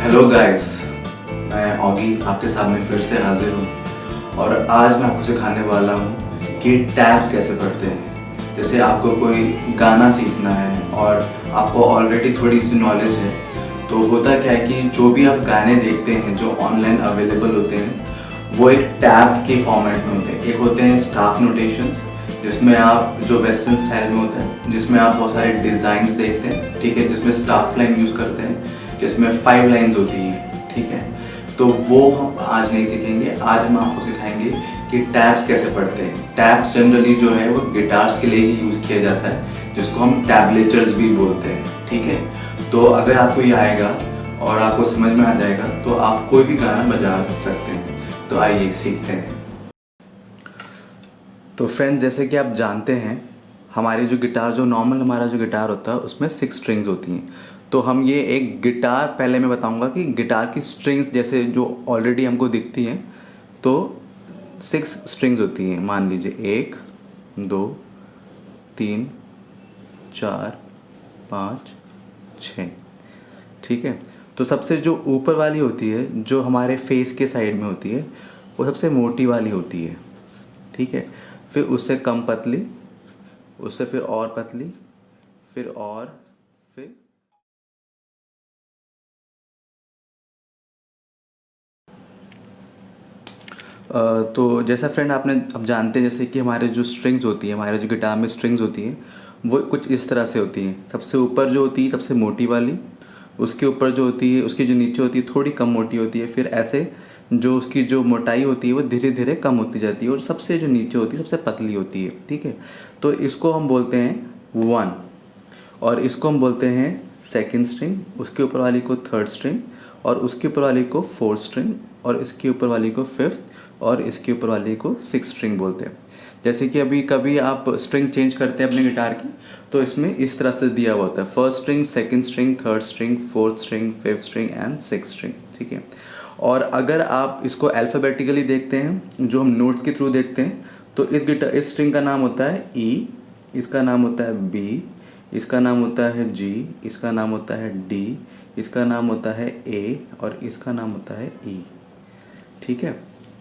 Hello guys, मैं Oggy आपके सामने फिर से हाजिर हूँ और आज मैं आपको सिखाने वाला हूँ कि टैब्स कैसे पढ़ते हैं। जैसे आपको कोई गाना सीखना है और आपको ऑलरेडी थोड़ी सी नॉलेज है, तो होता क्या है कि जो भी आप गाने देखते हैं जो ऑनलाइन अवेलेबल होते हैं वो एक टैब के फॉर्मेट में होते हैं। एक होते हैं स्टाफ नोटेशंस, जिसमें आप जो वेस्टर्न स्टाइल में होता है, जिसमें आप बहुत सारे डिज़ाइंस देखते हैं, ठीक है, जिसमें स्टाफ लाइन यूज़ करते हैं, जिसमें 5 लाइंस होती हैं, ठीक है। तो वो हम आज नहीं सीखेंगे। आज हम आपको सिखाएंगे कि टैब्स कैसे पढ़ते हैं। टैब्स जनरली जो है वो गिटार्स के लिए ही यूज़ किया जाता है, जिसको हम टैबलेचर्स भी बोलते हैं, ठीक है। तो अगर आपको ये आएगा और आपको समझ में आ जाएगा तो आप कोई भी गाना बजा सकते हैं। तो आइए सीखते हैं। तो फ्रेंड्स, जैसे कि आप जानते हैं, हमारी जो गिटार, जो नॉर्मल हमारा जो गिटार होता है उसमें 6 स्ट्रिंग्स होती हैं। तो हम ये एक गिटार, पहले मैं बताऊंगा कि गिटार की स्ट्रिंग्स जैसे जो ऑलरेडी हमको दिखती हैं, तो 6 स्ट्रिंग्स होती हैं। मान लीजिए 1 2 3 4 5 6, ठीक है। तो सबसे जो ऊपर वाली होती है, जो हमारे फेस के साइड में होती है, वो सबसे मोटी वाली होती है, ठीक है। फिर उससे कम पतली, उससे फिर और पतली, फिर और, फिर तो जैसा फ्रेंड आपने अब जानते हैं, जैसे कि हमारे जो स्ट्रिंग्स होती है, हमारे जो गिटार में स्ट्रिंग्स होती हैं वो कुछ इस तरह से होती हैं। सबसे ऊपर जो होती है सबसे मोटी वाली, उसके ऊपर जो होती है, उसकी जो नीचे होती है थोड़ी कम मोटी होती है, फिर ऐसे जो उसकी जो मोटाई होती है वो धीरे धीरे कम होती जाती है, और सबसे जो नीचे होती है सबसे पतली होती है, ठीक है। तो इसको हम बोलते हैं 1, और इसको हम बोलते हैं सेकंड स्ट्रिंग, उसके ऊपर वाली को थर्ड स्ट्रिंग, और उसके ऊपर वाली को फोर्थ स्ट्रिंग, और इसके ऊपर वाली को फिफ्थ, और इसके ऊपर वाली को सिक्स स्ट्रिंग बोलते हैं। जैसे कि अभी कभी आप स्ट्रिंग चेंज करते हैं अपने गिटार की, तो इसमें इस तरह से दिया हुआ होता है: first string, second string, third string, fourth string, fifth string and six string, ठीक है। और अगर आप इसको अल्फ़ाबेटिकली देखते हैं, जो हम नोट्स के थ्रू देखते हैं, तो इस स्ट्रिंग का नाम होता है ई, इसका नाम होता है बी, इसका नाम होता है जी, इसका नाम होता है डी, इसका नाम होता है ए, और इसका नाम होता है ई, ठीक है।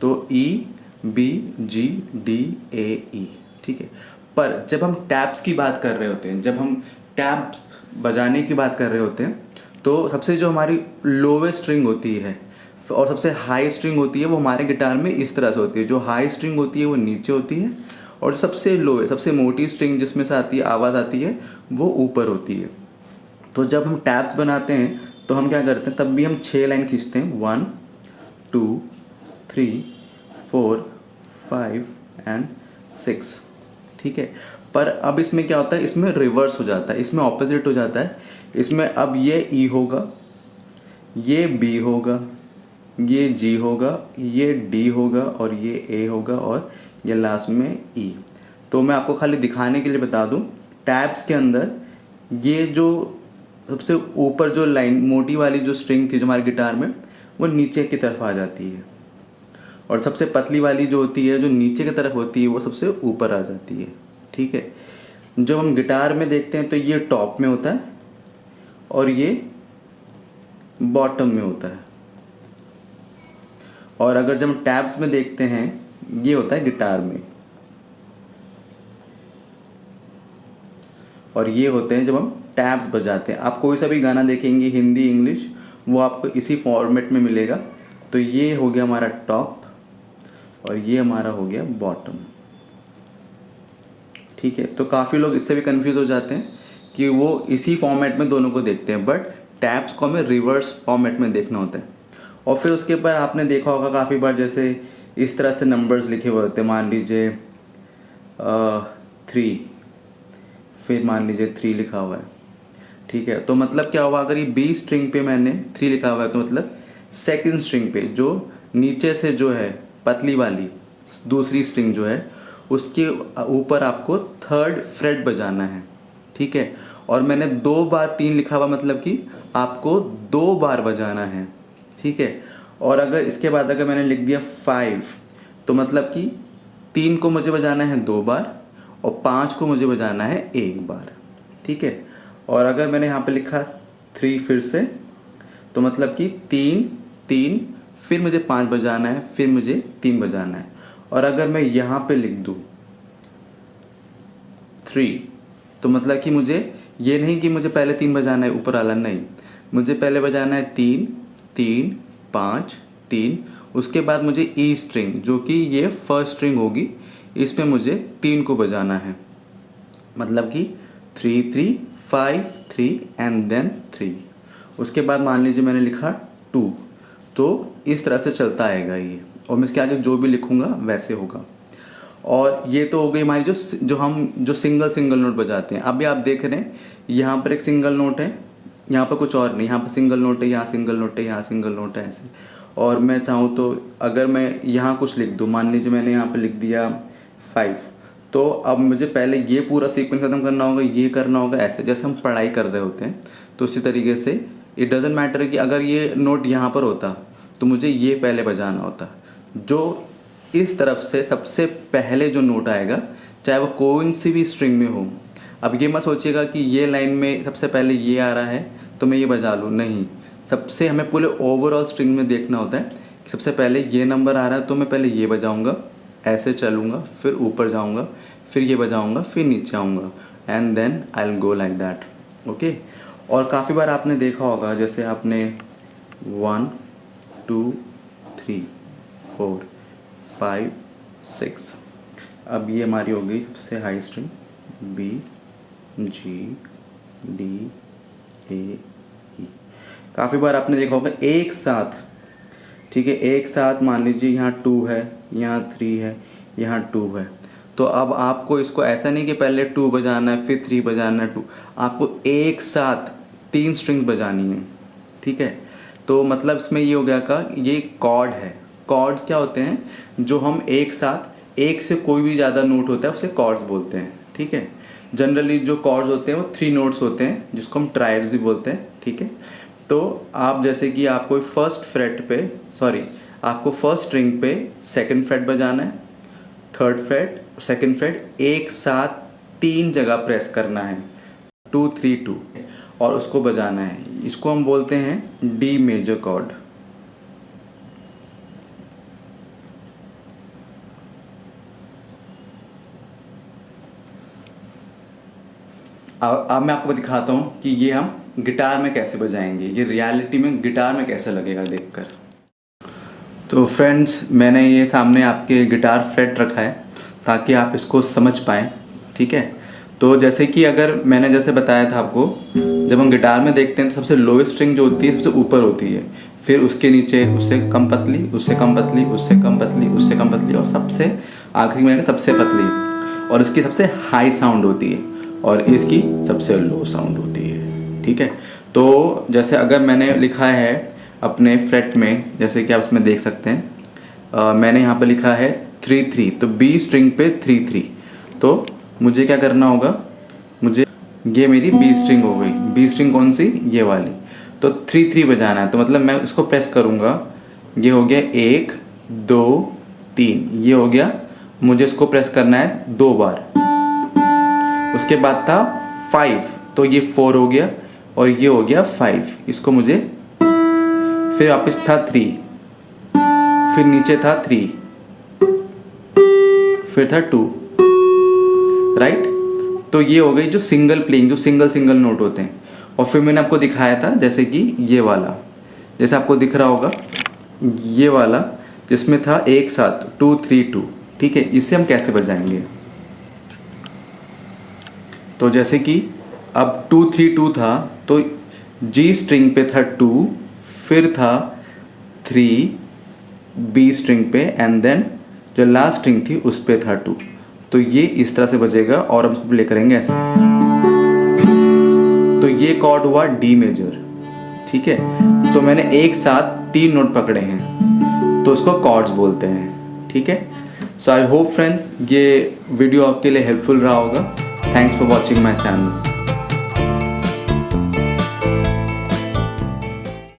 तो E B G D A ई, ठीक है। पर जब हम टैब्स की बात कर रहे होते हैं, जब हम टैब्स बजाने की बात कर रहे होते हैं, तो सबसे जो हमारी लोवेस्ट स्ट्रिंग होती है और सबसे हाई स्ट्रिंग होती है वो हमारे गिटार में इस तरह से होती है। जो हाई स्ट्रिंग होती है वो नीचे होती है, और सबसे लो है, सबसे मोटी स्ट्रिंग जिसमें से आती है, आवाज़ आती है, वो ऊपर होती है। तो जब हम टैब्स बनाते हैं तो हम क्या करते हैं, तब भी हम 6 लाइन खींचते हैं: 1 2 3 4 5 एंड 6, ठीक है। पर अब इसमें क्या होता है, इसमें रिवर्स हो जाता है, इसमें ऑपोजिट हो जाता है। इसमें अब ये ई होगा, ये बी होगा, ये जी होगा, ये डी होगा, और ये ए होगा, और ये लास्ट में ई। तो मैं आपको खाली दिखाने के लिए बता दूं, टैब्स के अंदर ये जो सबसे ऊपर जो लाइन, मोटी वाली जो स्ट्रिंग थी जो हमारे गिटार में, वो नीचे की तरफ आ जाती है, और सबसे पतली वाली जो होती है, जो नीचे की तरफ होती है, वो सबसे ऊपर आ जाती है, ठीक है। जब हम गिटार में देखते हैं तो ये टॉप में होता है और ये बॉटम में होता है, और अगर जब हम टैब्स में देखते हैं ये होता है गिटार में, और ये होते हैं जब हम टैब्स बजाते हैं। आप कोई सा भी गाना देखेंगे, हिंदी इंग्लिश, वो आपको इसी फॉर्मेट में मिलेगा। तो ये हो गया हमारा टॉप, और ये हमारा हो गया बॉटम, ठीक है। तो काफ़ी लोग इससे भी कंफ्यूज हो जाते हैं कि वो इसी फॉर्मेट में दोनों को देखते हैं, बट टैब्स को हमें रिवर्स फॉर्मेट में देखना होता है। और फिर उसके ऊपर आपने देखा होगा काफ़ी बार, जैसे इस तरह से नंबर्स लिखे हुए होते हैं। मान लीजिए 3, फिर मान लीजिए 3 लिखा हुआ है, ठीक है। तो मतलब क्या हुआ, अगर ये बी स्ट्रिंग पे मैंने 3 लिखा हुआ है, तो मतलब सेकंड स्ट्रिंग पे जो नीचे से जो है पतली वाली दूसरी स्ट्रिंग जो है, उसके ऊपर आपको थर्ड फ्रेट बजाना है, ठीक है। और मैंने 2 बार 3 लिखा हुआ, मतलब कि आपको 2 बार बजाना है, ठीक है। और अगर इसके बाद अगर मैंने लिख दिया 5, तो मतलब कि 3 को मुझे बजाना है 2 बार, और 5 को मुझे बजाना है 1 बार, ठीक है। और अगर मैंने यहाँ पे लिखा 3 फिर से, तो मतलब कि 3 3, फिर मुझे 5 बजाना है, फिर मुझे 3 बजाना है। और अगर मैं यहाँ पे लिख दूँ 3, तो मतलब कि मुझे ये नहीं कि मुझे पहले 3 बजाना है ऊपर वाला, नहीं, मुझे पहले बजाना है 3 3 5 3, उसके बाद मुझे ई स्ट्रिंग जो कि ये फर्स्ट स्ट्रिंग होगी, इसमें मुझे 3 को बजाना है, मतलब कि 3 3 5 3 एंड देन 3। उसके बाद मान लीजिए मैंने लिखा 2, तो इस तरह से चलता आएगा ये, और मैं इसके आगे जो भी लिखूंगा वैसे होगा। और ये तो हो गई हमारी जो सिंगल नोट बजाते हैं। अभी आप देख रहे हैं यहाँ पर एक सिंगल नोट है, यहाँ पर कुछ और नहीं, यहाँ पर सिंगल नोट है, यहाँ सिंगल नोट है, यहाँ सिंगल नोट है, ऐसे। और मैं चाहूँ तो अगर मैं यहाँ कुछ लिख दूँ, मान लीजिए मैंने यहाँ पे लिख दिया 5, तो अब मुझे पहले ये पूरा सीक्वेंस खत्म करना होगा, ये करना होगा, ऐसे जैसे हम पढ़ाई कर रहे होते हैं। तो उसी तरीके से इट डजेंट मैटर कि अगर ये नोट यहाँ पर होता तो मुझे ये पहले बजाना होता। जो इस तरफ से सबसे पहले जो नोट आएगा, चाहे वो कौन सी भी स्ट्रिंग में हो। अब ये मत सोचिएगा कि ये लाइन में सबसे पहले ये आ रहा है तो मैं ये बजा लूँ, नहीं, सबसे हमें पूरे ओवरऑल स्ट्रिंग में देखना होता है कि सबसे पहले ये नंबर आ रहा है तो मैं पहले ये बजाऊंगा, ऐसे चलूँगा, फिर ऊपर जाऊँगा, फिर ये बजाऊँगा, फिर नीचे आऊँगा, and then I will go like that. Okay. और काफ़ी बार आपने देखा होगा, जैसे आपने 1 2 3 4 5 6, अब ये हमारी हो गई सबसे high string, B G D A E। काफ़ी बार आपने देखा होगा एक साथ, ठीक है, एक साथ मान लीजिए यहाँ 2 है, यहाँ 3 है, यहाँ 2 है। तो अब आपको इसको ऐसा नहीं कि पहले 2 बजाना है फिर 3 बजाना है 2, आपको एक साथ 3 स्ट्रिंग्स बजानी है, ठीक है। तो मतलब इसमें ये हो गया का ये कॉर्ड है। कॉर्ड्स क्या होते हैं, जो हम एक साथ, एक से कोई भी ज़्यादा नोट होता है उसे कॉर्ड्स बोलते हैं, ठीक है। जनरली जो कॉर्ड्स होते हैं वो 3 नोट्स होते हैं, जिसको हम ट्राइड्स भी बोलते हैं, ठीक है। तो आप जैसे कि आपको आपको फर्स्ट स्ट्रिंग पे सेकंड फ्रेट बजाना है, थर्ड फ्रेट, सेकंड फ्रेट एक साथ 3 जगह प्रेस करना है, 2 3 2, और उसको बजाना है। इसको हम बोलते हैं डी मेजर कॉर्ड। अब मैं आपको दिखाता हूँ कि ये हम गिटार में कैसे बजाएंगे, ये रियलिटी में गिटार में कैसे लगेगा देखकर। तो फ्रेंड्स, मैंने ये सामने आपके गिटार फ्रेट रखा है ताकि आप इसको समझ पाएँ, ठीक है। तो जैसे कि अगर मैंने जैसे बताया था आपको, जब हम गिटार में देखते हैं तो सबसे लोएस्ट स्ट्रिंग जो होती है सबसे ऊपर होती है, फिर उसके नीचे उससे कम पतली, उससे कम पतली, उससे कम पतली, उससे कम पतली, और सबसे आखिरी में सबसे पतली, और इसकी सबसे हाई साउंड होती है और इसकी सबसे लो साउंड होती है, ठीक है। तो जैसे अगर मैंने लिखा है अपने फ्रेट में, जैसे कि आप इसमें देख सकते हैं, मैंने यहाँ पे लिखा है 3 3, तो बी स्ट्रिंग पे 3 3, तो मुझे क्या करना होगा, मुझे ये मेरी बी स्ट्रिंग हो गई। बी स्ट्रिंग कौन सी, ये वाली, तो 3 3 बजाना है, तो मतलब मैं उसको प्रेस करूँगा, ये हो गया 1 2 3, ये हो गया, मुझे इसको प्रेस करना है 2 बार। उसके बाद था 5, तो ये 4 हो गया, और ये हो गया 5, इसको मुझे, फिर वापस था 3, फिर नीचे था 3, फिर था 2, राइट। तो ये हो गई जो सिंगल प्लेइंग, जो सिंगल नोट होते हैं। और फिर मैंने आपको दिखाया था जैसे कि ये वाला, जैसे आपको दिख रहा होगा ये वाला, जिसमें था एक साथ 2 3 2, ठीक है। इसे हम कैसे बजाएंगे, तो जैसे कि अब 2 3 2 था, तो जी स्ट्रिंग पे था 2, फिर था 3 बी स्ट्रिंग पे, एंड देन जो लास्ट स्ट्रिंग थी उस पे था 2। तो ये इस तरह से बजेगा, और हम प्ले करेंगे ऐसे। तो ये कॉर्ड हुआ डी मेजर, ठीक है। तो मैंने एक साथ 3 नोट पकड़े हैं, तो उसको कॉर्ड्स बोलते हैं, ठीक है। सो आई होप फ्रेंड्स ये वीडियो आपके लिए हेल्पफुल रहा होगा। Thanks for watching my channel.